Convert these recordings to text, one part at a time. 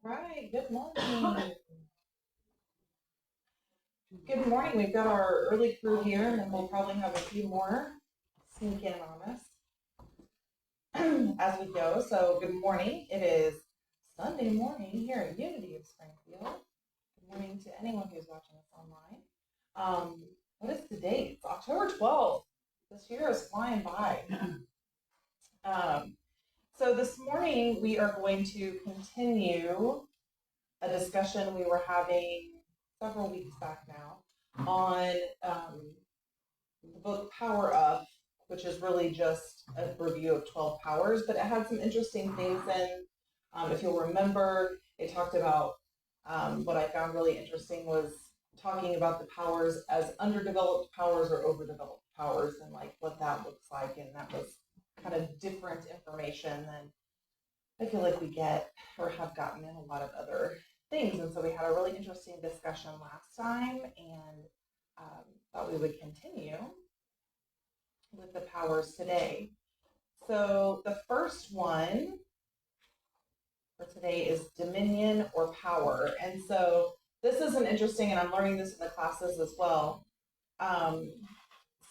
Right, good morning. Good morning. We've got our early crew here, and then we'll probably have a few more sneak in on us as we go. So, good morning. It is Sunday morning here at Unity of Springfield. Good morning to anyone who's watching us online. What is the date? It's October 12th. This year is flying by. So, this morning we are going to continue a discussion we were having several weeks back now on the book Power Up, which is really just a review of 12 powers, but it had some interesting things in. If you'll remember, it talked about what I found really interesting was talking about the powers as underdeveloped powers or overdeveloped powers and like what that looks like. And that was kind of different information than I feel like we get or have gotten in a lot of other things. And so we had a really interesting discussion last time and thought we would continue with the powers today. So the first one for today is dominion or power. And so this is an interesting, and I'm learning this in the classes as well.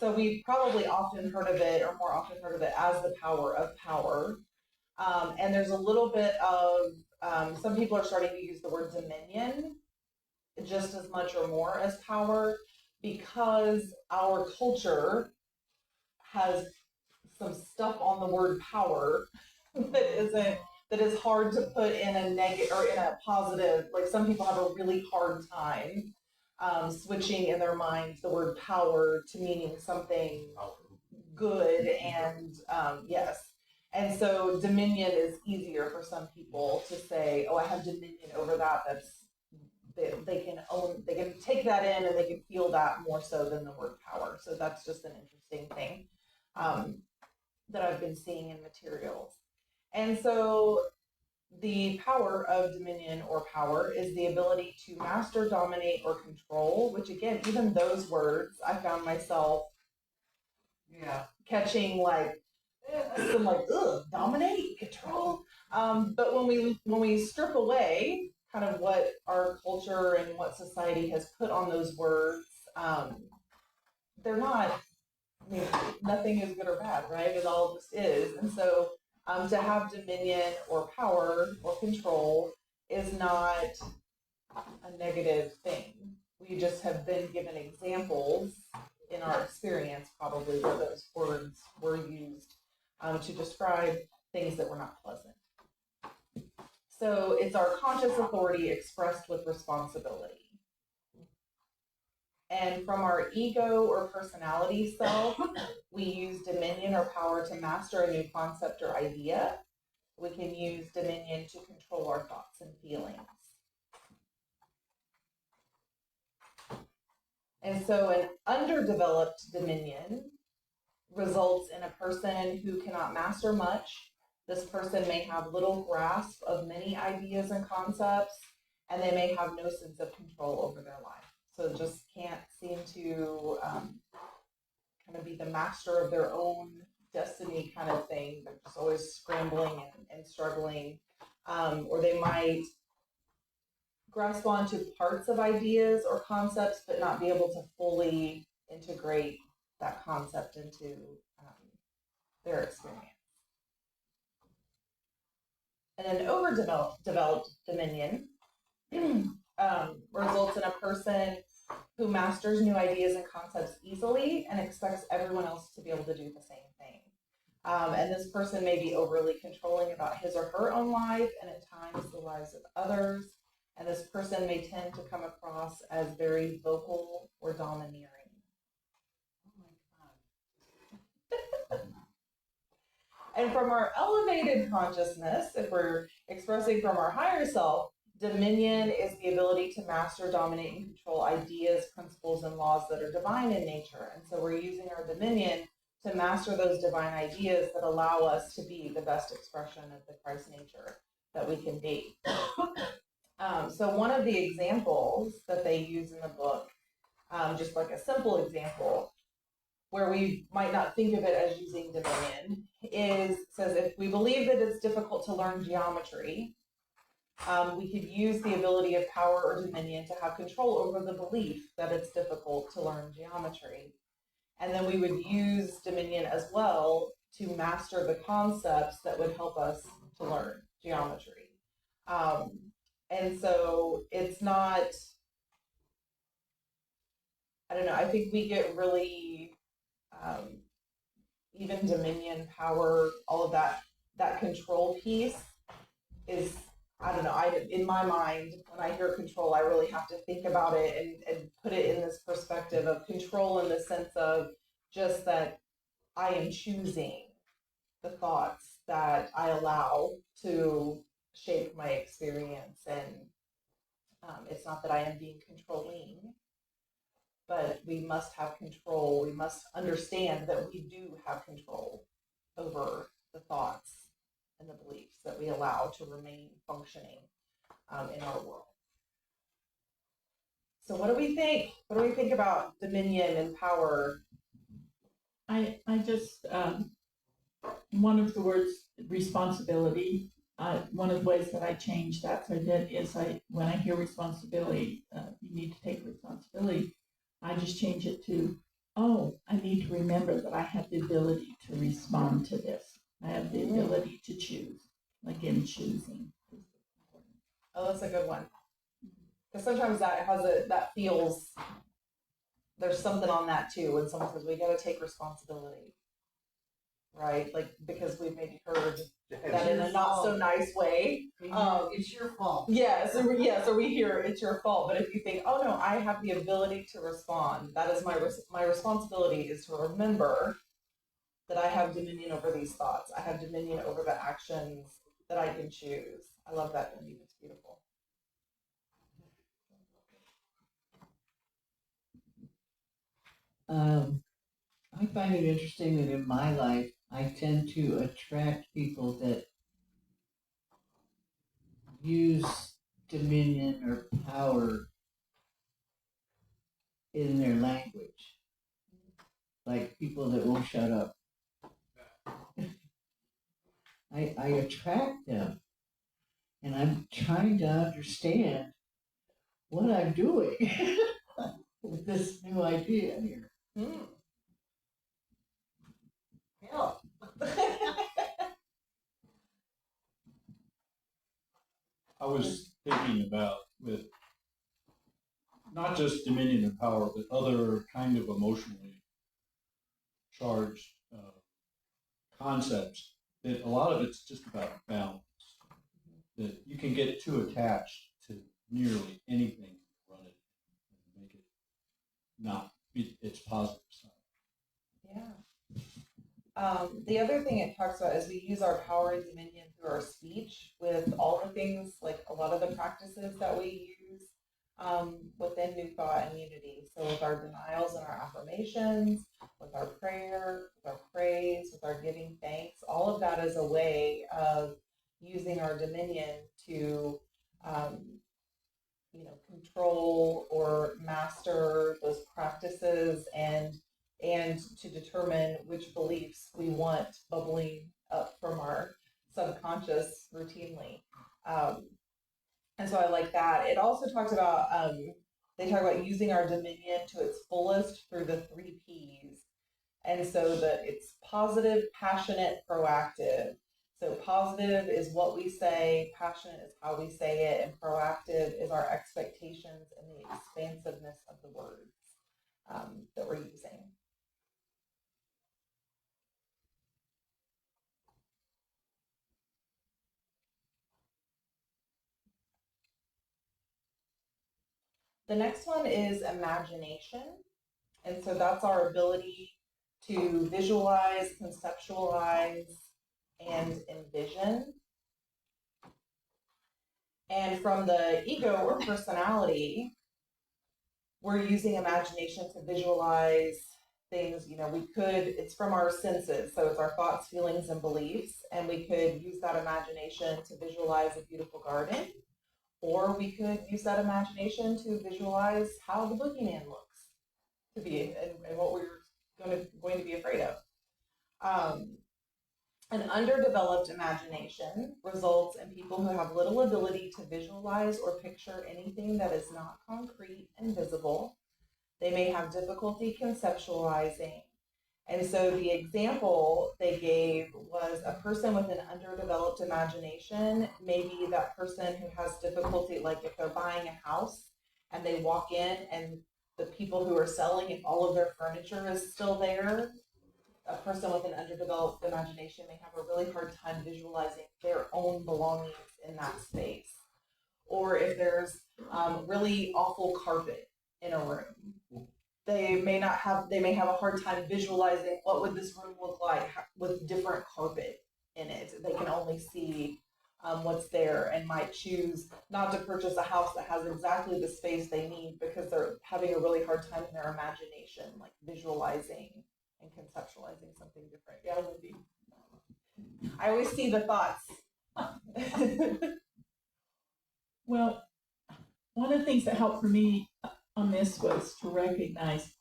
So we've probably often heard of it, or more often heard of it, as the power of power. And there's a little bit of, some people are starting to use the word dominion just as much or more as power because our culture has some stuff on the word power that is hard to put in a negative or in a positive. Like some people have a really hard time switching in their mind the word power to meaning something good and yes. And so dominion is easier for some people to say, oh, I have dominion over that. They can take that in and they can feel that more so than the word power. So that's just an interesting thing that I've been seeing in materials. And so the power of dominion or power is the ability to master, dominate, or control, which again, even those words, I found myself catching like some like, dominate, control. But when we strip away kind of what our culture and what society has put on those words, they're not, I mean, nothing is good or bad, right? It all just is. And so to have dominion or power or control is not a negative thing. We just have been given examples in our experience probably where those words were used to describe things that were not pleasant. So it's our conscious authority expressed with responsibility. And from our ego or personality self, we use dominion or power to master a new concept or idea. We can use dominion to control our thoughts and feelings. And so an underdeveloped dominion results in a person who cannot master much. This person may have little grasp of many ideas and concepts, and they may have no sense of control over their life. So just can't seem to kind of be the master of their own destiny kind of thing. They're just always scrambling and struggling. Or they might grasp onto parts of ideas or concepts, but not be able to fully integrate that concept into their experience. And an overdeveloped dominion results in a person who masters new ideas and concepts easily and expects everyone else to be able to do the same thing. And this person may be overly controlling about his or her own life and at times the lives of others. And this person may tend to come across as very vocal or domineering. And from our elevated consciousness, if we're expressing from our higher self, dominion is the ability to master, dominate, and control ideas, principles, and laws that are divine in nature. And so we're using our dominion to master those divine ideas that allow us to be the best expression of the Christ nature that we can be. So one of the examples that they use in the book, just like a simple example, where we might not think of it as using dominion, says if we believe that it's difficult to learn geometry, We could use the ability of power or dominion to have control over the belief that it's difficult to learn geometry. And then we would use dominion as well to master the concepts that would help us to learn geometry. Um, and so it's not, I don't know, I think we get really, um, even dominion, power, all of that control piece is, I don't know, in my mind, when I hear control, I really have to think about it and put it in this perspective of control in the sense of just that I am choosing the thoughts that I allow to shape my experience. And it's not that I am being controlling, but we must have control. We must understand that we do have control over the thoughts and the beliefs that we allow to remain functioning in our world. So what do we think? What do we think about dominion and power? I just, one of the words, responsibility, one of the ways that I changed that, so I did, is when I hear responsibility, you need to take responsibility, I just change it to, oh, I need to remember that I have the ability to respond to this. I have the ability to choose. Again, choosing. Oh, that's a good one. Because sometimes that feels, there's something on that too when someone says we got to take responsibility, right? Like because we've maybe heard that in a not so nice way. It's your fault. Yes, or we hear it's your fault. But if you think, oh no, I have the ability to respond. That is my responsibility is to remember that I have dominion over these thoughts. I have dominion over the actions that I can choose. I love that, Wendy. It's beautiful. I find it interesting that in my life, I tend to attract people that use dominion or power in their language, like people that won't shut up. I attract them, and I'm trying to understand what I'm doing with this new idea here. Help. I was thinking about with not just dominion and power, but other kind of emotionally charged concepts, that a lot of it's just about balance. That you can get too attached to nearly anything, run it and make it not be its positive side. Yeah. The other thing it talks about is we use our power and dominion through our speech with all the things, like a lot of the practices that we use within New Thought and Unity. So with our denials and our affirmations, with our prayer, with our praise, with our giving thanks, all of that is a way of using our dominion to control or master those practices and to determine which beliefs we want bubbling up from our subconscious routinely. And so I like that. It also talks about, they talk about using our dominion to its fullest through the 3 Ps. And so that it's positive, passionate, proactive. So positive is what we say, passionate is how we say it, and proactive is our expectations and the expansiveness of the words that we're using. The next one is imagination. And so that's our ability to visualize, conceptualize, and envision. And from the ego or personality, we're using imagination to visualize things. It's from our senses. So it's our thoughts, feelings, and beliefs. And we could use that imagination to visualize a beautiful garden. Or we could use that imagination to visualize how the boogeyman looks to be and what we're going to be afraid of. An underdeveloped imagination results in people who have little ability to visualize or picture anything that is not concrete and visible. They may have difficulty conceptualizing. And so the example they gave was a person with an underdeveloped imagination. Maybe that person who has difficulty, like if they're buying a house and they walk in and the people who are selling, if all of their furniture is still there, a person with an underdeveloped imagination may have a really hard time visualizing their own belongings in that space. Or if there's really awful carpet in a room, they may have a hard time visualizing what would this room look like with different carpet in it. They can only see what's there and might choose not to purchase a house that has exactly the space they need because they're having a really hard time in their imagination, like visualizing and conceptualizing something different. Yeah, Lindy. I always see the thoughts. Well, one of the things that helped for me on this was to recognize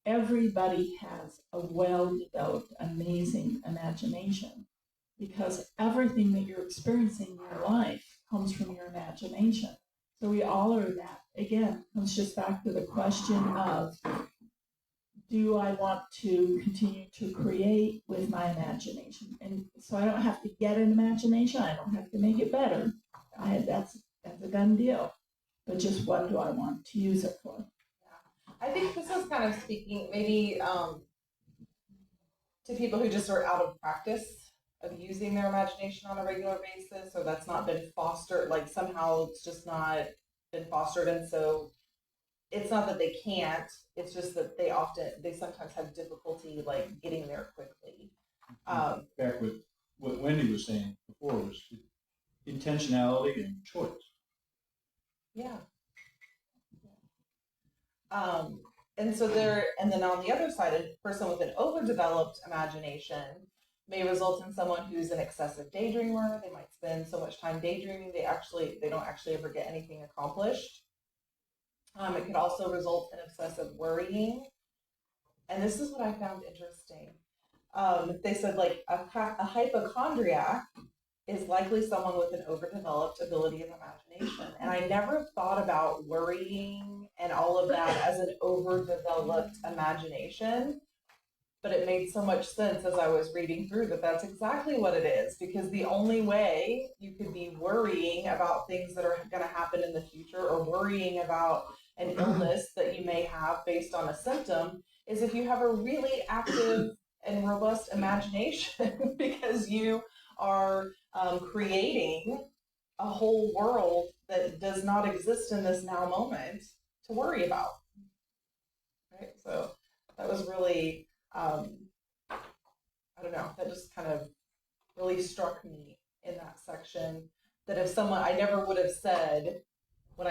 everybody has a well-developed, amazing imagination, because everything that you're experiencing in your life comes from your imagination. So we all are that. Again, comes just back to the question of, do I want to continue to create with my imagination? And so I don't have to get an imagination. I don't have to make it better. That's a done deal. But just what do I want to use it for? I think this is kind of speaking maybe to people who just are out of practice of using their imagination on a regular basis, or that's not been fostered, like somehow it's just not been fostered. And so it's not that they can't, it's just that they sometimes have difficulty like getting there quickly. Back with what Wendy was saying before was intentionality and choice. Yeah. And then on the other side, a person with an overdeveloped imagination may result in someone who's an excessive daydreamer. They might spend so much time daydreaming, they don't actually ever get anything accomplished. It could also result in obsessive worrying. And this is what I found interesting. They said like a hypochondriac is likely someone with an overdeveloped ability of imagination. And I never thought about worrying and all of that as an overdeveloped imagination, but it made so much sense as I was reading through that that's exactly what it is, because the only way you could be worrying about things that are going to happen in the future or worrying about an illness that you may have based on a symptom is if you have a really active and robust imagination because you are creating a whole world that does not exist in this now moment to worry about. Right? So that was really, I don't know, that just kind of really struck me in that section. That if someone, I never would have said when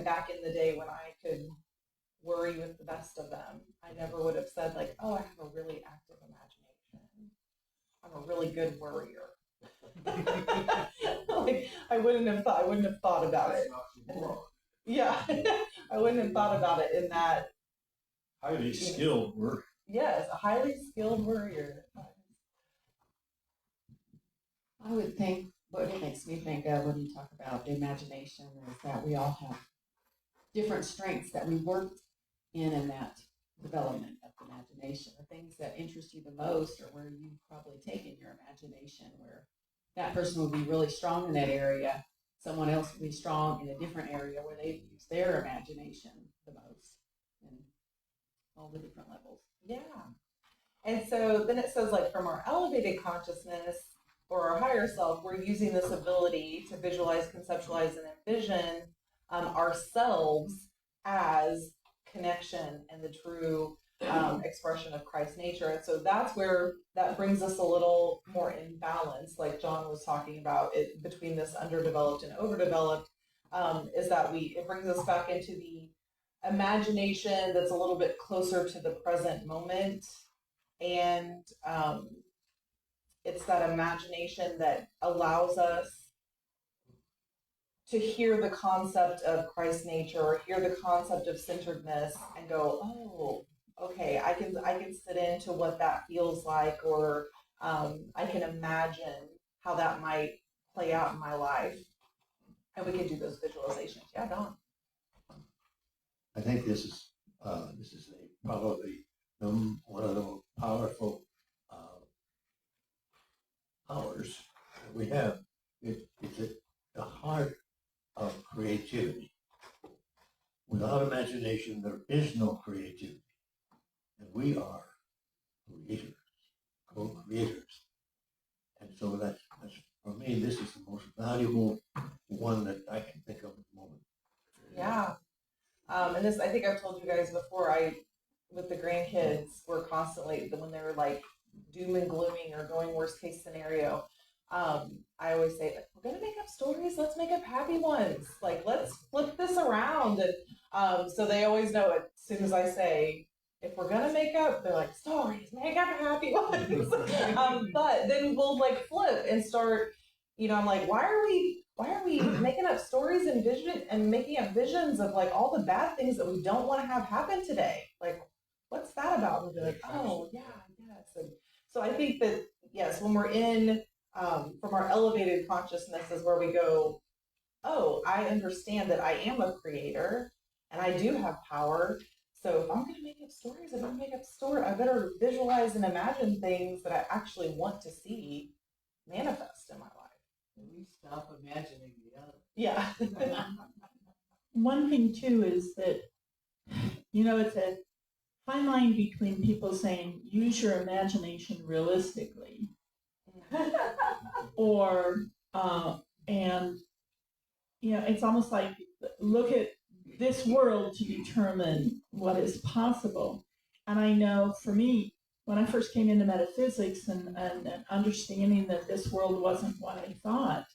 back in the day when I could worry with the best of them, I never would have said like, oh, I have a really active imagination. I'm a really good worrier. Like I wouldn't have thought about it. Yeah, I wouldn't have thought about it in that. Highly skilled work. Yes, a highly skilled worrier. I would think what it makes me think of when you talk about the imagination is that we all have different strengths that we worked in that development of the imagination. The things that interest you the most are where you've probably taken your imagination, where that person would be really strong in that area. Someone else would be strong in a different area where they use their imagination the most in all the different levels. Yeah. And so then it says like from our elevated consciousness or our higher self, we're using this ability to visualize, conceptualize, and envision ourselves as connection and the true expression of Christ's nature. And so that's where that brings us a little more in balance, like John was talking about it between this underdeveloped and overdeveloped, is that it brings us back into the imagination that's a little bit closer to the present moment. And it's that imagination that allows us to hear the concept of Christ's nature or hear the concept of centeredness and go, oh, okay, I can sit into what that feels like, or I can imagine how that might play out in my life. And we could do those visualizations. Yeah, Don. I think this is probably one of the most powerful powers that we have. It's at the heart of creativity. Without imagination, there is no creativity. And we are creators, co-creators. And so that's for me, this is the most valuable one that I can think of at the moment. Yeah. And this, I think I've told you guys before, with the grandkids, we're constantly, when they're like doom and glooming or going worst case scenario, I always say, like, we're going to make up stories. Let's make up happy ones. Like, let's flip this around. And so they always know it as soon as I say, if we're going to make up, they're like, stories, make up happy ones. But then we'll like flip and start, I'm like, why are we making up stories and making up visions of like all the bad things that we don't want to have happen today? Like, what's that about? And we'll be like, oh yeah, yes. And so I think that, yes, when we're in, from our elevated consciousness is where we go, oh, I understand that I am a creator and I do have power. So if I'm going to make up stories, I better visualize and imagine things that I actually want to see manifest in my life. And we stop imagining the other. Yeah. One thing too is that, it's a fine line between people saying, use your imagination realistically, or, it's almost like, look at this world to determine what is possible. And I know for me, when I first came into metaphysics and understanding that this world wasn't what I thought,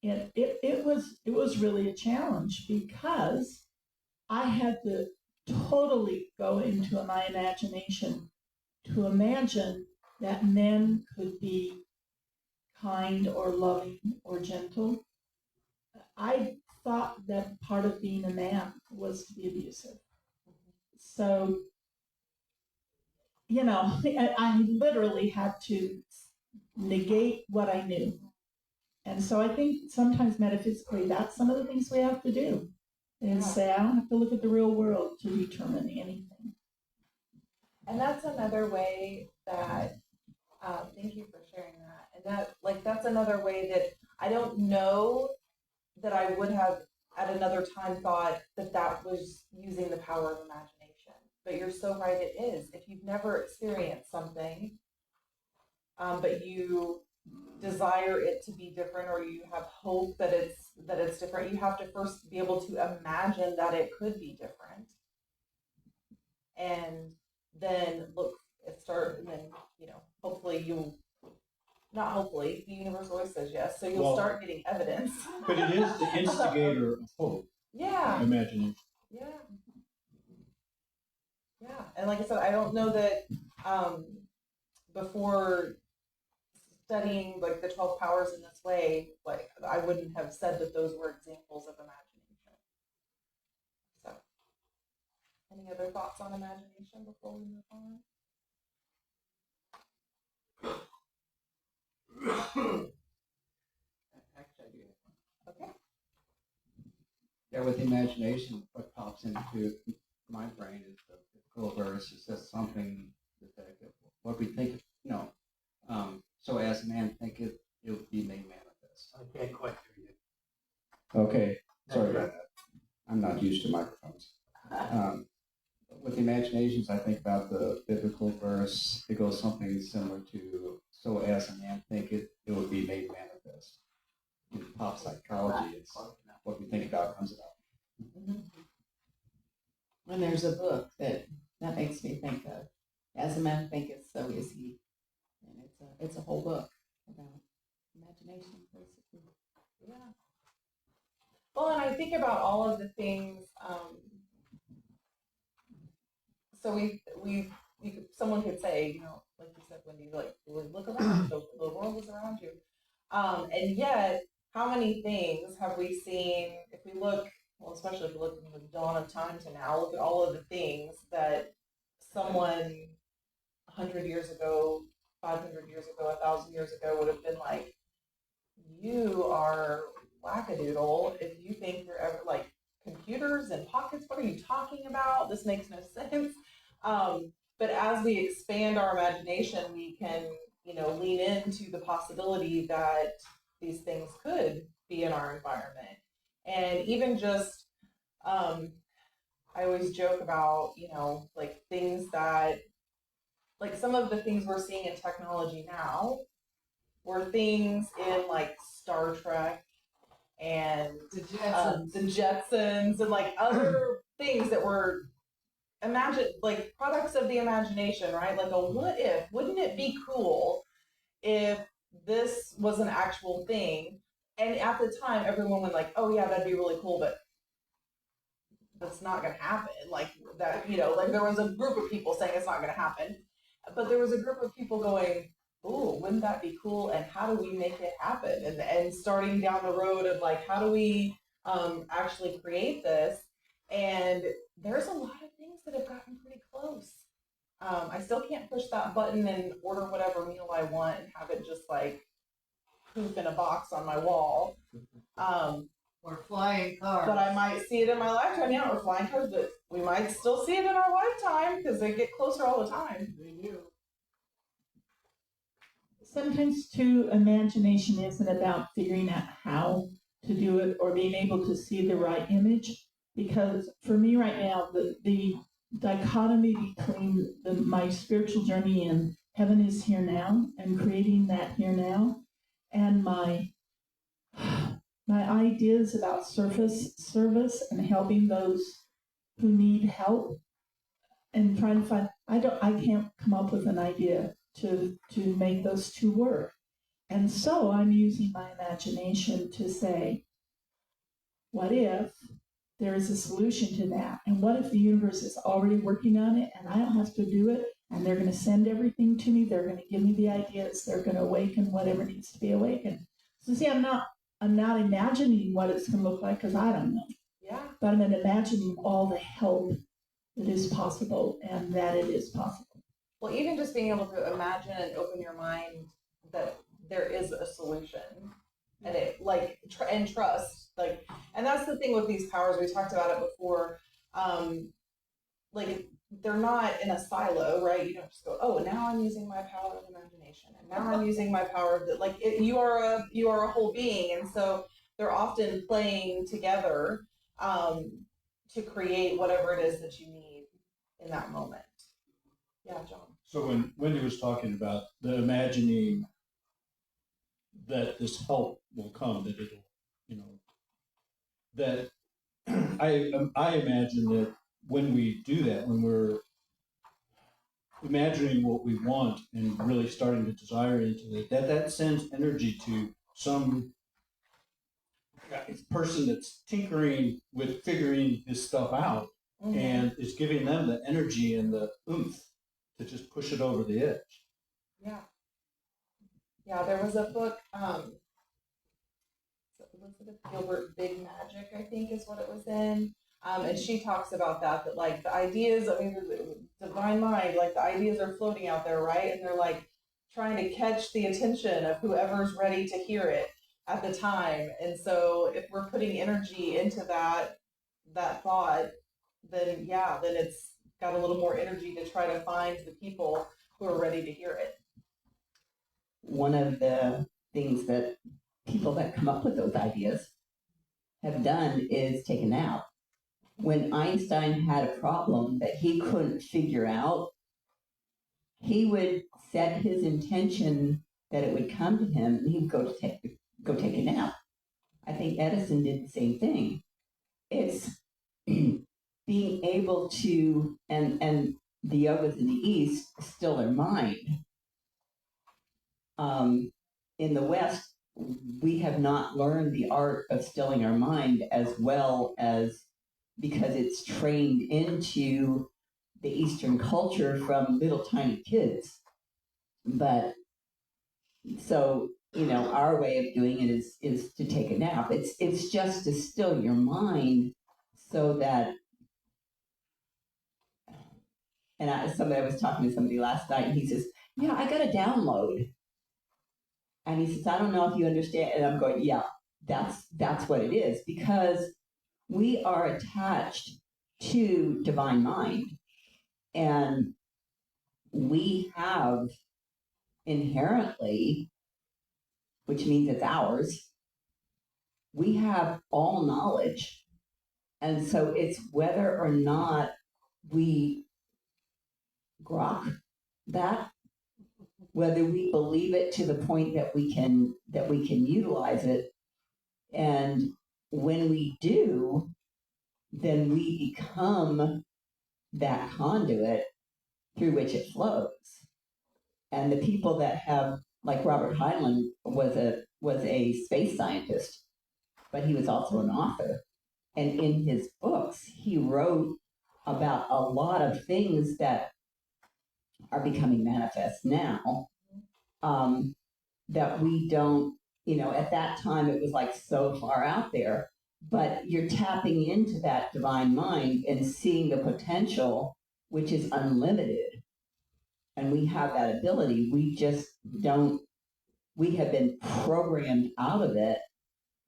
it was really a challenge, because I had to totally go into my imagination to imagine that men could be kind or loving or gentle. I thought that part of being a man was to be abusive. So, I literally had to negate what I knew. And so I think sometimes metaphysically, that's some of the things we have to do, is say, I don't have to look at the real world to determine anything. And that's another way that, thank you for sharing that. And that's another way that I don't know that I would have at another time thought that was using the power of imagination. But you're so right, it is. If you've never experienced something, but you desire it to be different, or you have hope that it's different, you have to first be able to imagine that it could be different. And then hopefully not hopefully, the universe always says yes, so you'll start getting evidence. But it is the instigator of hope. Yeah. Imagination. Yeah. Yeah. And like I said, I don't know that before studying like the 12 powers in this way, like I wouldn't have said that those were examples of imagination. So, any other thoughts on imagination before we move on? Actually, I do. Okay. Yeah, with imagination, what pops into my brain is the biblical verse. It says something that what we think, so as man thinketh, it will be made manifest. I can't quite hear you. Okay, sorry about that. I'm not used to microphones. With imaginations, I think about the biblical verse. It goes something similar to, so as a man thinketh, it will be made manifest. In pop psychology, it's what we think about comes about. And there's a book that makes me think of, as a man thinketh, so is he. And it's a whole book about imagination, basically. Yeah. Well, and I think about all of the things. So someone could say, like you said, Wendy, like look around, the world is around you, and yet, how many things have we seen? If we look, well, especially if you look from the dawn of time to now, look at all of the things that someone 100 years ago 500 years ago, 1,000 years ago would have been like, you are wackadoodle if you think you're ever like computers and pockets. What are you talking about? This makes no sense. But as we expand our imagination, we can, lean into the possibility that these things could be in our environment. And even just, I always joke about, like things that, like some of the things we're seeing in technology now were things in like Star Trek and The Jetsons. the Jetsons and like other things that were like products of the imagination, right? Like a what if? Wouldn't it be cool if this was an actual thing? And at the time, everyone went like, "Oh yeah, that'd be really cool," but that's not going to happen. Like that, like there was a group of people saying it's not going to happen, but there was a group of people going, "Ooh, wouldn't that be cool? And how do we make it happen?" And starting down the road of like, how do we actually create this? And there's a lot of things that have gotten pretty close. I still can't push that button and order whatever meal I want and have it just like poof in a box on my wall. Or flying cars. But I might see it in my lifetime. Yeah, or flying cars, but we might still see it in our lifetime because they get closer all the time. They do. Sometimes too, imagination isn't about figuring out how to do it or being able to see the right image. Because for me right now, the dichotomy between my spiritual journey in heaven is here now and creating that here now, and my ideas about service and helping those who need help, and trying to find, I can't come up with an idea to make those two work. And so I'm using my imagination to say, what if there is a solution to that? And what if the universe is already working on it and I don't have to do it? And they're going to send everything to me. They're going to give me the ideas. They're going to awaken whatever needs to be awakened. So see, I'm not imagining what it's going to look like because I don't know. Yeah. But I'm imagining all the help that is possible and that it is possible. Well, even just being able to imagine and open your mind that there is a solution, and it like and trust, like, and that's the thing with these powers. We talked about it before. Like they're not in a silo, right? You don't just go, oh, now I'm using my power of imagination, and now I'm using my power of you are a whole being, and so they're often playing together to create whatever it is that you need in that moment. Yeah, John. So when Wendy was talking about the imagining that this help will come, that it'll, that I imagine that when we do that, when we're imagining what we want and really starting to desire into it, that sends energy to some person that's tinkering with figuring this stuff out, mm-hmm. and is giving them the energy and the oomph to just push it over the edge. Yeah, there was a book, Elizabeth Gilbert, Big Magic, I think is what it was in. And she talks about that like the ideas, the divine mind, like the ideas are floating out there, right? And they're like trying to catch the attention of whoever's ready to hear it at the time. And so if we're putting energy into that thought, then it's got a little more energy to try to find the people who are ready to hear it. One of the things that people that come up with those ideas have done is take a nap. When Einstein had a problem that he couldn't figure out, he would set his intention that it would come to him, and he would go take a nap. I think Edison did the same thing. It's being able to, and the yogas in the East still their mind. In the West, we have not learned the art of stilling our mind as well as, because it's trained into the Eastern culture from little tiny kids. But so, our way of doing it is to take a nap. It's just to still your mind so that, and I was talking to somebody last night, and he says, yeah, I got a download. And he says, I don't know if you understand. And I'm going, yeah, that's what it is, because we are attached to divine mind. And we have inherently, which means it's ours, we have all knowledge. And so it's whether or not we grok that, whether we believe it to the point that we can utilize it. And when we do, then we become that conduit through which it flows. And the people that have, like Robert Heinlein was a space scientist, but he was also an author. And in his books, he wrote about a lot of things that are becoming manifest now, that we don't, at that time it was like so far out there, but you're tapping into that divine mind and seeing the potential, which is unlimited. And we have that ability. We just don't, we have been programmed out of it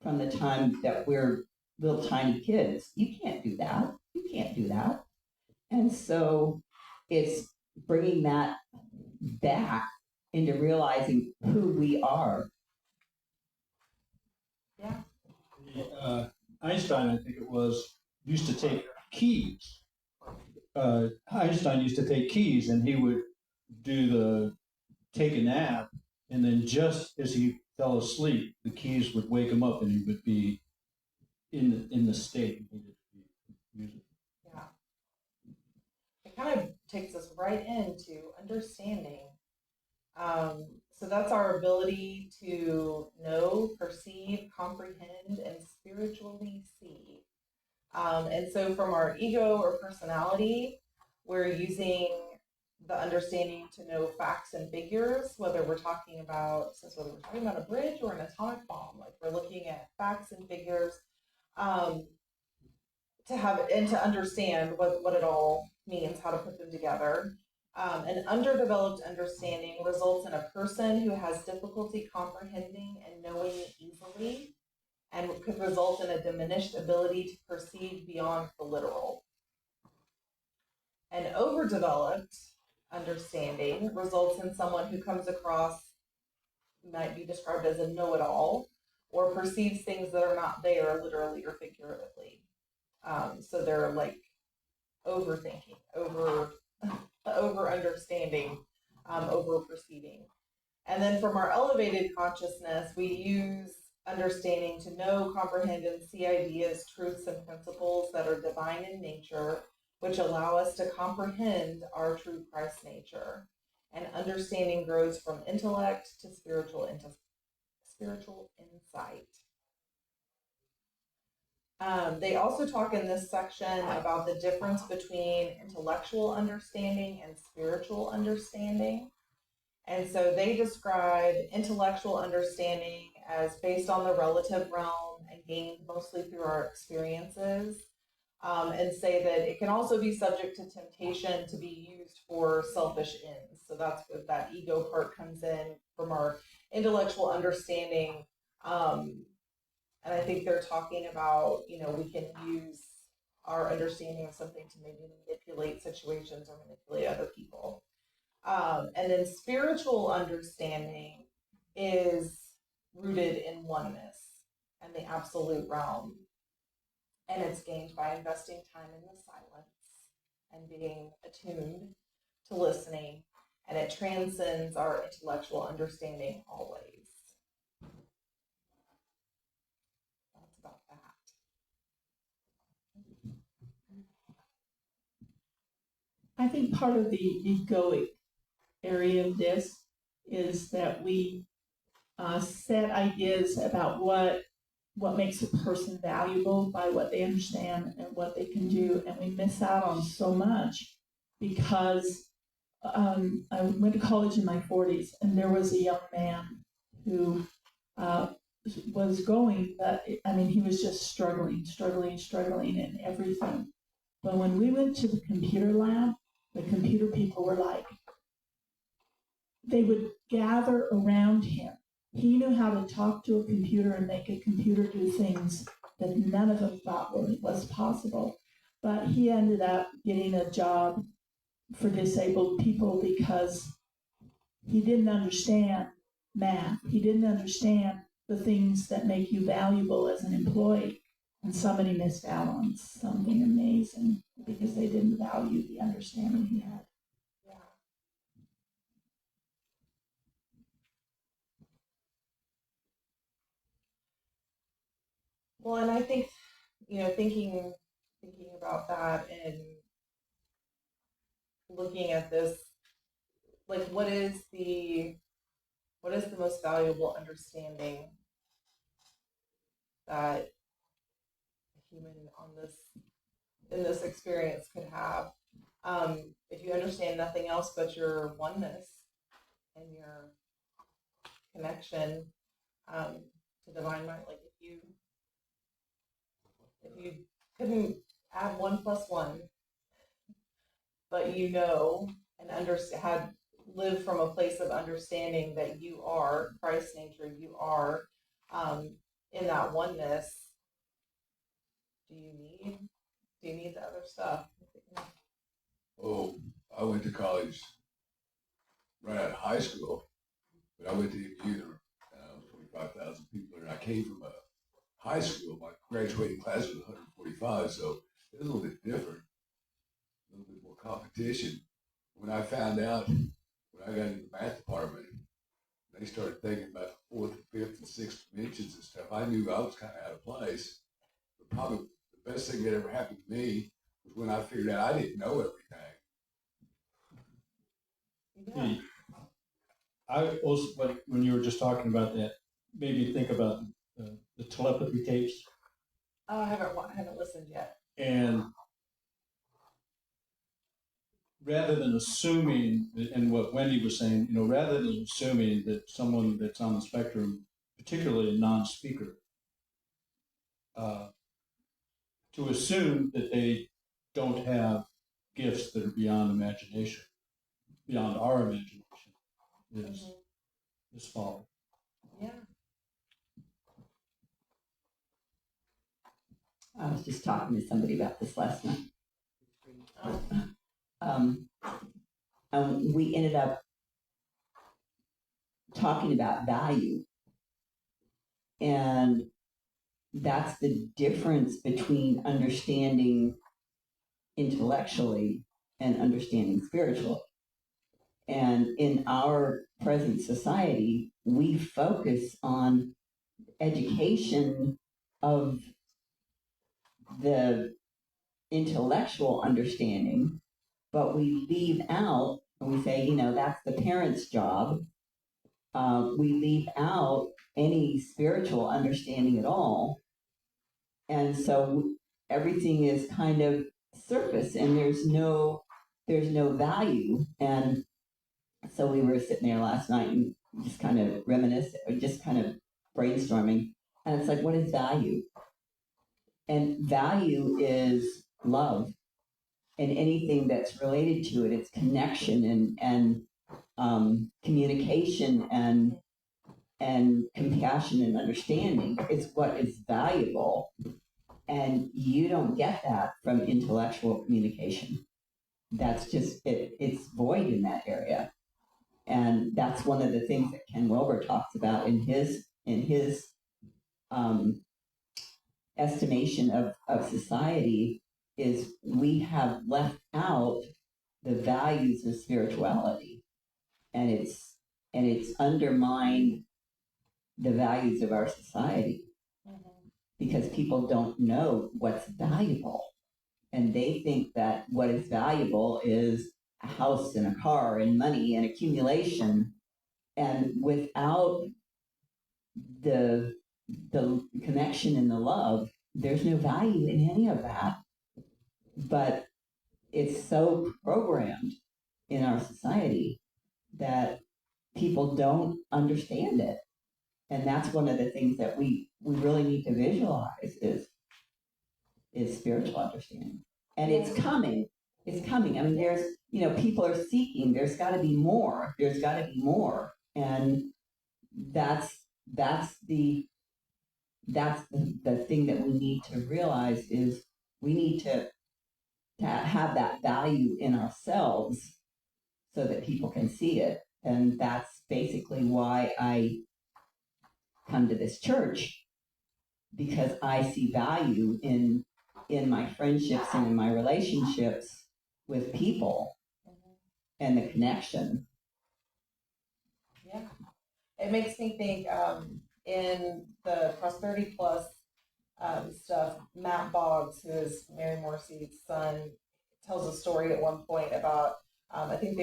from the time that we're little tiny kids. You can't do that. You can't do that. And so it's bringing that back into realizing who we are. Yeah. Einstein, I think it was, used to take keys. Einstein used to take keys, and he would take a nap, and then just as he fell asleep, the keys would wake him up, and he would be in the state he needed to be using. Yeah. It kind of takes us right into understanding. So that's our ability to know, perceive, comprehend, and spiritually see. And so from our ego or personality, we're using the understanding to know facts and figures, whether we're talking about a bridge or an atomic bomb. Like, we're looking at facts and figures, to have and to understand what it all means, how to put them together. An underdeveloped understanding results in a person who has difficulty comprehending and knowing easily, and could result in a diminished ability to perceive beyond the literal. An overdeveloped understanding results in someone who comes across, might be described as a know-it-all, or perceives things that are not there, literally or figuratively. So they're like overthinking, over understanding, over perceiving. And then from our elevated consciousness, we use understanding to know, comprehend, and see ideas, truths, and principles that are divine in nature, which allow us to comprehend our true Christ nature. And understanding grows from intellect to spiritual insight. They also talk in this section about the difference between intellectual understanding and spiritual understanding. And so they describe intellectual understanding as based on the relative realm and gained mostly through our experiences, and say that it can also be subject to temptation to be used for selfish ends. So that's where that ego part comes in from our intellectual understanding. And I think they're talking about, we can use our understanding of something to maybe manipulate situations or manipulate other people. And then spiritual understanding is rooted in oneness and the absolute realm. And it's gained by investing time in the silence and being attuned to listening. And it transcends our intellectual understanding always. That's about that. I think part of the egoic area of this is that we set ideas about what makes a person valuable by what they understand and what they can do, and we miss out on so much because I went to college in my 40s, and there was a young man who was going, but he was just struggling in everything. But when we went to the computer lab, the computer people were like, they would gather around him. He knew how to talk to a computer and make a computer do things that none of them thought was possible. But he ended up getting a job for disabled people because he didn't understand math. He didn't understand the things that make you valuable as an employee. And somebody missed out on something amazing because they didn't value the understanding he had. Yeah. Well, and I think, thinking about that and looking at this, like what is the most valuable understanding that a human in this experience could have? If you understand nothing else but your oneness and your connection to divine mind, like if you couldn't add 1+1, but and had lived from a place of understanding that you are Christ's nature, you are in that oneness. Do you need the other stuff? Oh, I went to college right out of high school, but I went to MU. There were 25,000 people there, and I came from a high school. My graduating class was 145, so it was a little bit different, a little bit more competition. When I found out, when I got into the math department, they started thinking about the fourth, fifth, and sixth dimensions and stuff. I knew I was kind of out of place, but probably the best thing that ever happened to me was when I figured out I didn't know everything. Yeah. I also, when you were just talking about that, made me think about the telepathy tapes. Oh, I haven't listened yet. And rather than assuming, and what Wendy was saying, rather than assuming that someone that's on the spectrum, particularly a non-speaker, to assume that they don't have gifts that are beyond imagination, beyond our imagination, is folly. Yeah. I was just talking to somebody about this last night. We ended up talking about value. And that's the difference between understanding intellectually and understanding spiritually. And in our present society, we focus on education of the intellectual understanding, but we leave out, and we say, that's the parent's job. We leave out any spiritual understanding at all. And so everything is kind of surface and there's no value. And so we were sitting there last night and just kind of reminiscing, or just kind of brainstorming. And it's like, what is value? And value is love. And anything that's related to it, it's connection and communication and compassion and understanding is what is valuable. And you don't get that from intellectual communication. That's just, it's void in that area. And that's one of the things that Ken Wilber talks about in his estimation of society, is we have left out the values of spirituality. And it's undermined the values of our society because people don't know what's valuable. And they think that what is valuable is a house and a car and money and accumulation. And without the connection and the love, there's no value in any of that. But it's so programmed in our society that people don't understand it. And that's one of the things that we really need to visualize is spiritual understanding. And it's coming. is coming. I mean, there's, people are seeking, there's got to be more, and that's the thing that we need to realize is we need to have that value in ourselves so that people can see it. And that's basically why I come to this church, because I see value in my friendships and in my relationships with people and the connection. Yeah. It makes me think in the Prosperity Plus stuff, Matt Boggs, who is Mary Morrissey's son, tells a story at one point about, I think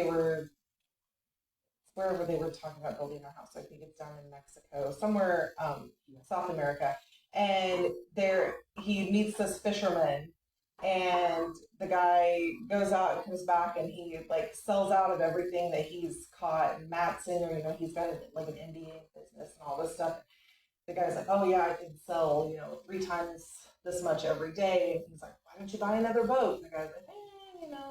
wherever they were talking about building their house. I think it's down in Mexico, somewhere South America. And there he meets this fisherman, and the guy goes out and comes back, and he like sells out of everything that he's caught. And Matt's in there, he's got like an Indian business and all this stuff. The guy's like, oh yeah, I can sell, 3 times this much every day. And he's like, why don't you buy another boat? And the guy's like,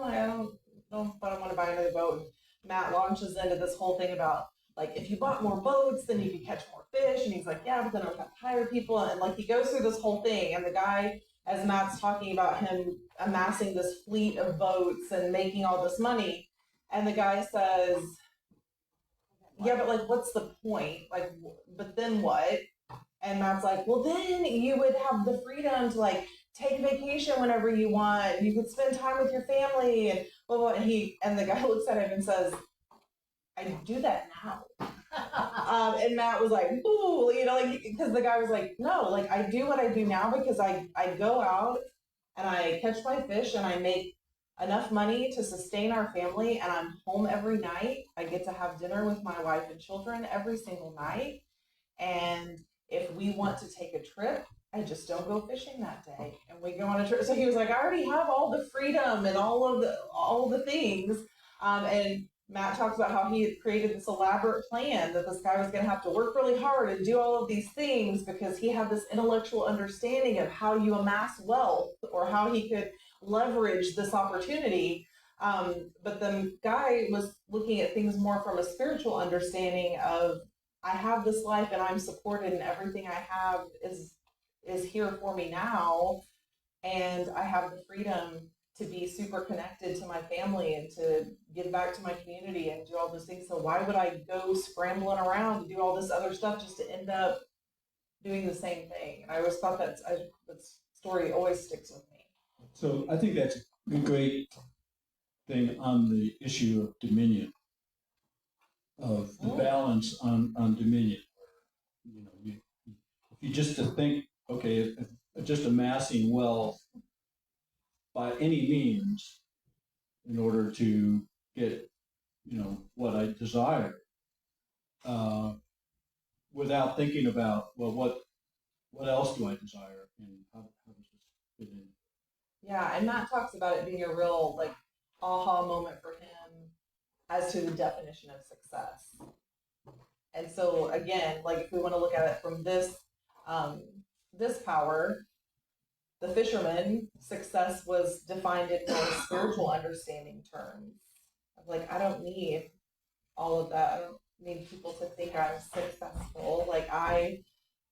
I don't know if I want to buy another boat. And Matt launches into this whole thing about, like, if you bought more boats, then you could catch more fish. And he's like, yeah, but then I would have to hire people. And like, he goes through this whole thing. And the guy, as Matt's talking about him amassing this fleet of boats and making all this money, and the guy says, yeah, but like, what's the point? Like, but then what? And Matt's like, well, then you would have the freedom to like take vacation whenever you want. You could spend time with your family and blah, blah. And the guy looks at him and says, I do that now. And Matt was like, ooh, because the guy was like, no, like I do what I do now because I go out and I catch my fish and I make enough money to sustain our family, and I'm home every night. I get to have dinner with my wife and children every single night. And if we want to take a trip, I just don't go fishing that day, and we go on a trip. So he was like, I already have all the freedom and all the things. And Matt talks about how he had created this elaborate plan that this guy was going to have to work really hard and do all of these things because he had this intellectual understanding of how you amass wealth or how he could leverage this opportunity. But the guy was looking at things more from a spiritual understanding of, I have this life and I'm supported and everything I have is here for me now. And I have the freedom to be super connected to my family and to give back to my community and do all those things. So why would I go scrambling around to do all this other stuff just to end up doing the same thing? And I always thought that story always sticks with me. So I think that's a great thing on the issue of dominion, of the balance on dominion. If you just to think, okay, if just amassing wealth by any means in order to get, what I desire, without thinking about, well, what else do I desire and how does this fit in? Yeah, and Matt talks about it being a real like aha moment for him as to the definition of success. And so again, like if we want to look at it from this power, the fisherman success was defined in more spiritual understanding terms. Of like, I don't need all of that. I don't need people to think I'm successful. Like I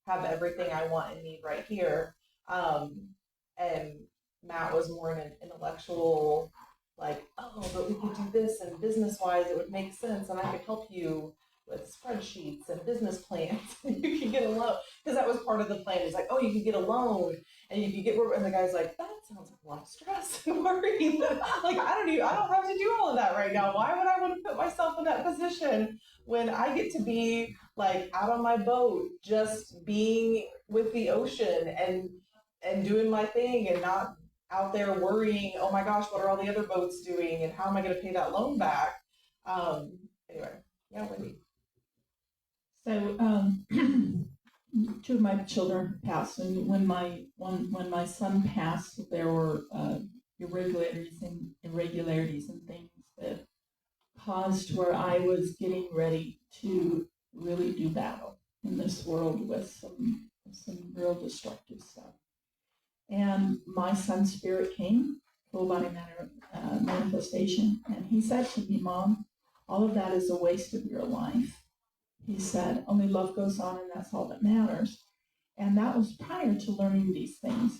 have everything I want and need right here. And Matt was more in an intellectual, like, oh, but we could do this, and business-wise it would make sense, and I could help you with spreadsheets and business plans. You can get a loan, because that was part of the plan. It's like, oh, you can get a loan, and you can get, and the guy's like, that sounds like a lot of stress and worry. Like, I don't have to do all of that right now. Why would I want to put myself in that position when I get to be like out on my boat, just being with the ocean and doing my thing and not out there worrying, oh my gosh, what are all the other boats doing and how am I going to pay that loan back? Anyway, yeah, Wendy. So, 2 of my children passed, and when my son passed, there were irregularities and things that caused where I was getting ready to really do battle in this world with some real destructive stuff. And my son's spirit came, full body manifestation. And he said to me, Mom, all of that is a waste of your life. He said, only love goes on and that's all that matters. And that was prior to learning these things.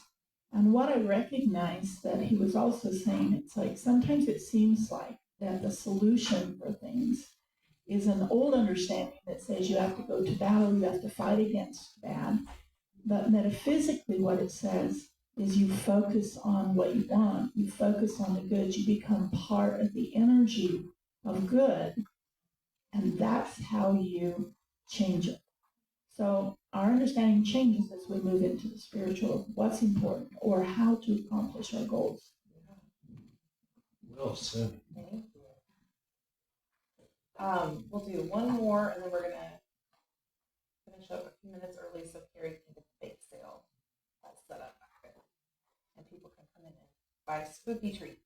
And what I recognized that he was also saying, it's like sometimes it seems like that the solution for things is an old understanding that says you have to go to battle, you have to fight against bad. But metaphysically, what it says is you focus on what you want, you focus on the good, you become part of the energy of good, and that's how you change it. So our understanding changes as we move into the spiritual of what's important or how to accomplish our goals. Well said. Thank you. We'll do one more, and then we're gonna finish up a few minutes early so Carrie can get the bake sale all set up back there, and people can come in and buy spooky treats.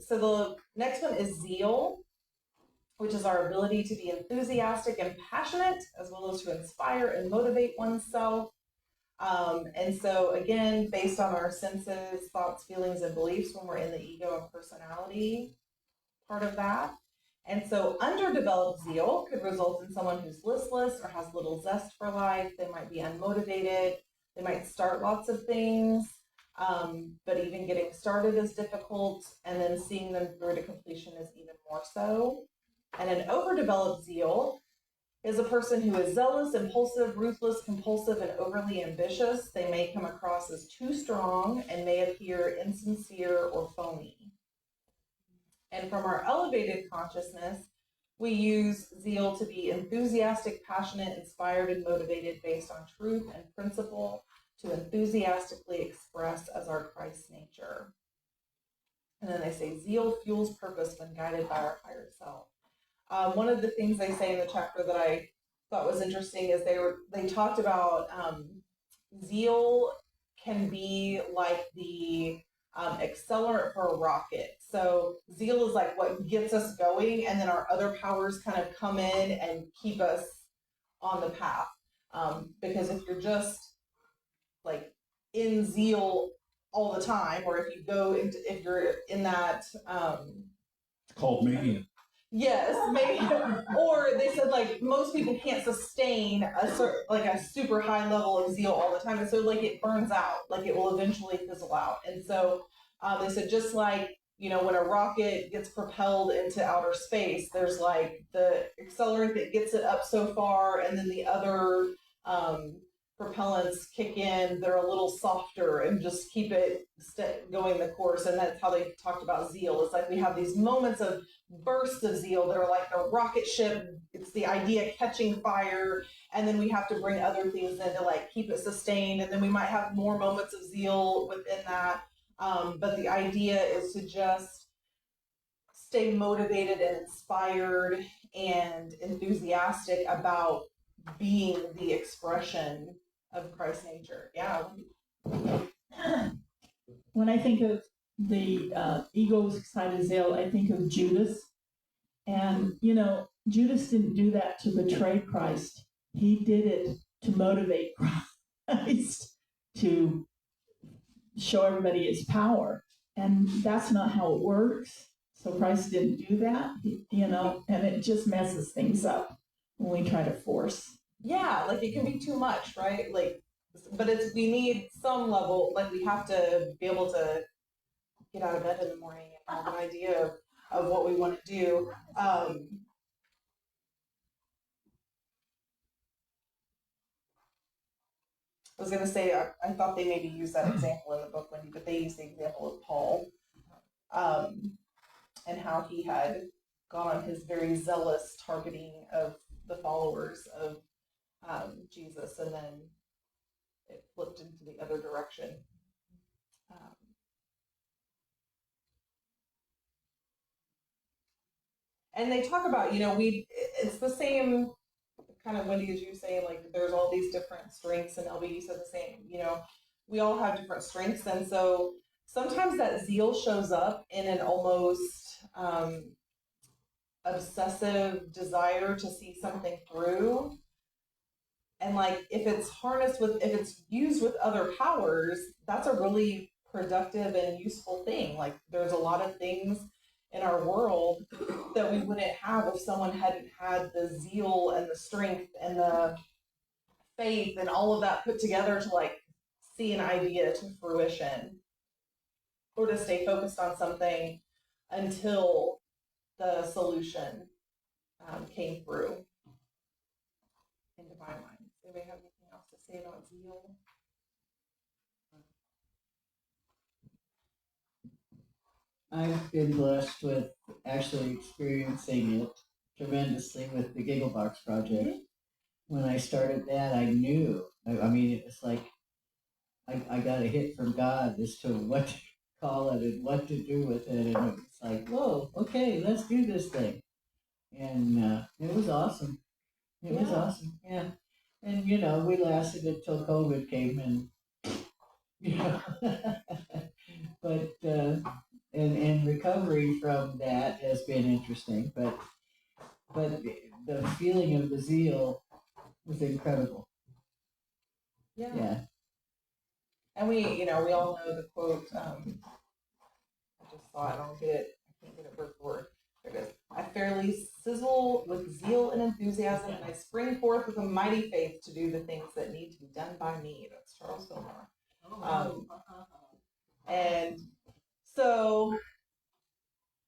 So the next one is zeal, which is our ability to be enthusiastic and passionate, as well as to inspire and motivate oneself. And so again, based on our senses, thoughts, feelings, and beliefs when we're in the ego and personality part of that. And so underdeveloped zeal could result in someone who's listless or has little zest for life. They might be unmotivated. They might start lots of things, but even getting started is difficult. And then seeing them through to completion is even more so. And an overdeveloped zeal is a person who is zealous, impulsive, ruthless, compulsive, and overly ambitious. They may come across as too strong and may appear insincere or phony. And from our elevated consciousness, we use zeal to be enthusiastic, passionate, inspired, and motivated based on truth and principle to enthusiastically express as our Christ nature. And then they say zeal fuels purpose when guided by our higher self. One of the things they say in the chapter that I thought was interesting is they talked about zeal can be like the accelerant for a rocket. So zeal is like what gets us going, and then our other powers kind of come in and keep us on the path. Because if you're just like in zeal all the time, or if you're in that It's called mania. yes, maybe. Or they said like most people can't sustain a super high level of zeal all the time, and so like it burns out, like it will eventually fizzle out. And so they said just like when a rocket gets propelled into outer space, there's like the accelerant that gets it up so far, and then the other propellants kick in. They're a little softer and just keep it going the course. And that's how they talked about zeal. It's like we have these moments of bursts of zeal that are like a rocket ship. It's the idea catching fire, and then we have to bring other things in to like keep it sustained, and then we might have more moments of zeal within that. But the idea is to just stay motivated and inspired and enthusiastic about being the expression of Christ's nature. Yeah. When I think of the ego's excited zeal, I think of Judas. And, Judas didn't do that to betray Christ. He did it to motivate Christ, to show everybody his power. And that's not how it works. So Christ didn't do that, and it just messes things up when we try to force. Yeah, like it can be too much, right? Like, but we need some level, like we have to be able to get out of bed in the morning and have an idea of what we want to do. I was going to say, I thought they maybe used that example in the book, Wendy, but they used the example of Paul and how he had gone on his very zealous targeting of the followers of Jesus, and then it flipped into the other direction. And they talk about, it's the same kind of, Wendy, as you say, like there's all these different strengths, and LB, you said the same, we all have different strengths. And so sometimes that zeal shows up in an almost obsessive desire to see something through. And like if it's used with other powers, that's a really productive and useful thing. Like there's a lot of things in our world that we wouldn't have if someone hadn't had the zeal and the strength and the faith and all of that put together to like see an idea to fruition or to stay focused on something until the solution came through into my mind. Anybody have anything else to say about zeal? I've been blessed with actually experiencing it tremendously with the Gigglebox project. When I started that, I knew. I mean, it was like I got a hit from God as to what to call it and what to do with it, and it was like, whoa, okay, let's do this thing, and it was awesome. It was awesome, yeah. And you know, we lasted until COVID came, and you know, but and recovery from that has been interesting, but the feeling of the zeal was incredible. Yeah. And we all know the quote, I just saw it, I don't get it, I can't get it word for word. There it is. I fairly sizzle with zeal and enthusiasm, and I spring forth with a mighty faith to do the things that need to be done by me. That's Charles Fillmore. And so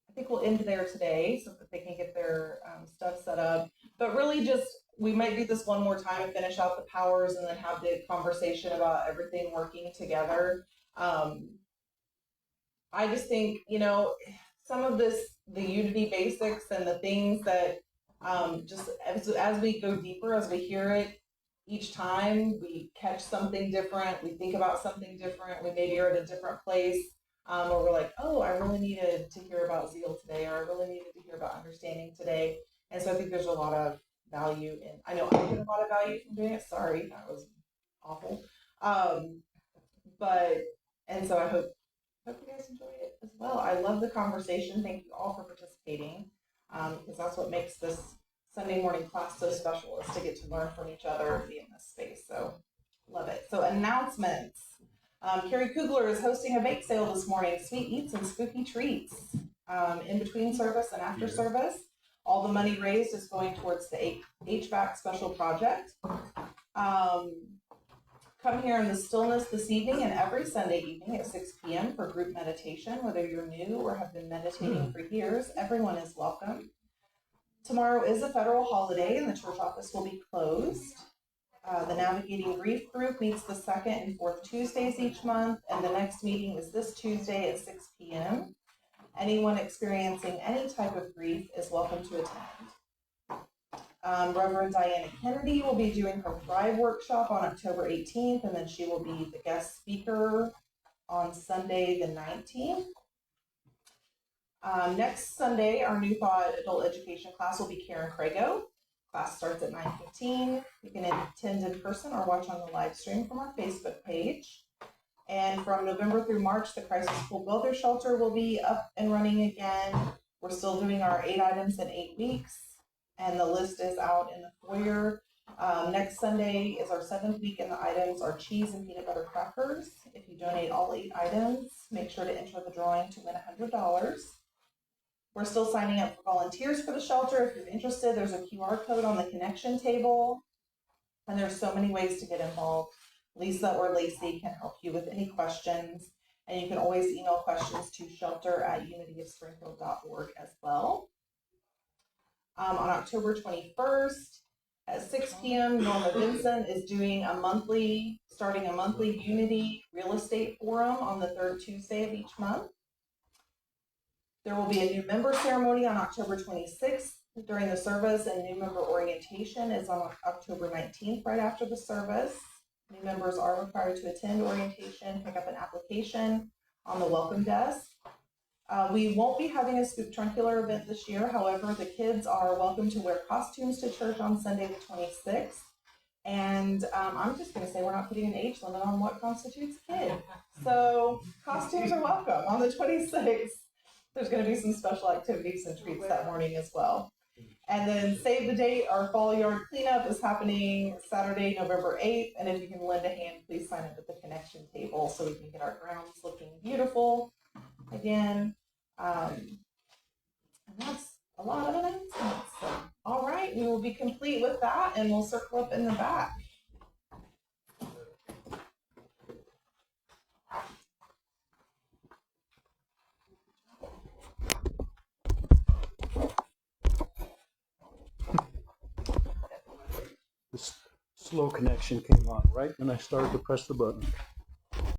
I think we'll end there today so that they can get their stuff set up. But really just, we might do this one more time and finish out the powers and then have the conversation about everything working together. I just think, some of this, the Unity basics and the things that just as we go deeper, as we hear it each time, we catch something different, we think about something different, we maybe are at a different place. Or we're like, oh, I really needed to hear about zeal today, or I really needed to hear about understanding today. And so I think there's a lot of value in, I know I get a lot of value from doing it. Sorry, that was awful. And so I hope you guys enjoyed it as well. I love the conversation. Thank you all for participating, because that's what makes this Sunday morning class so special, is to get to learn from each other and be in this space. So love it. So announcements. Carrie Kugler is hosting a bake sale this morning, sweet eats and spooky treats, in between service and after service. All the money raised is going towards the HVAC special project. Come here in the stillness this evening and every Sunday evening at 6 p.m. for group meditation. Whether you're new or have been meditating for years, everyone is welcome. Tomorrow is a federal holiday and the church office will be closed. The Navigating Grief group meets the second and fourth Tuesdays each month, and the next meeting is this Tuesday at 6 p.m. Anyone experiencing any type of grief is welcome to attend. Reverend Diana Kennedy will be doing her Thrive workshop on October 18th, and then she will be the guest speaker on Sunday the 19th. Next Sunday, our New Thought adult education class will be Karen Crago. Class starts at 9:15. You can attend in person or watch on the live stream from our Facebook page. And from November through March, the Crisis School Builder Shelter will be up and running again. We're still doing our 8 items in 8 weeks, and the list is out in the foyer. Next Sunday is our 7th week, and the items are cheese and peanut butter crackers. If you donate all 8 items, make sure to enter the drawing to win $100. We're still signing up for volunteers for the shelter. If you're interested, there's a QR code on the connection table. And there's so many ways to get involved. Lisa or Lacey can help you with any questions. And you can always email questions to shelter@unityofspringfield.org as well. On October 21st at 6 p.m., Norma Vincent is doing starting a monthly Unity real estate forum on the 3rd Tuesday of each month. There will be a new member ceremony on October 26th during the service, and new member orientation is on October 19th, right after the service. New members are required to attend orientation, pick up an application on the welcome desk. We won't be having a Scoop Truncular event this year. However, the kids are welcome to wear costumes to church on Sunday the 26th. And I'm just going to say we're not putting an age limit on what constitutes a kid. So costumes are welcome on the 26th. There's going to be some special activities and treats that morning as well. And then save the date, our fall yard cleanup is happening Saturday, November 8th. And if you can lend a hand, please sign up at the connection table so we can get our grounds looking beautiful again. And that's a lot of announcements. So, all right, we will be complete with that and we'll circle up in the back. This slow connection came on right when I started to press the button.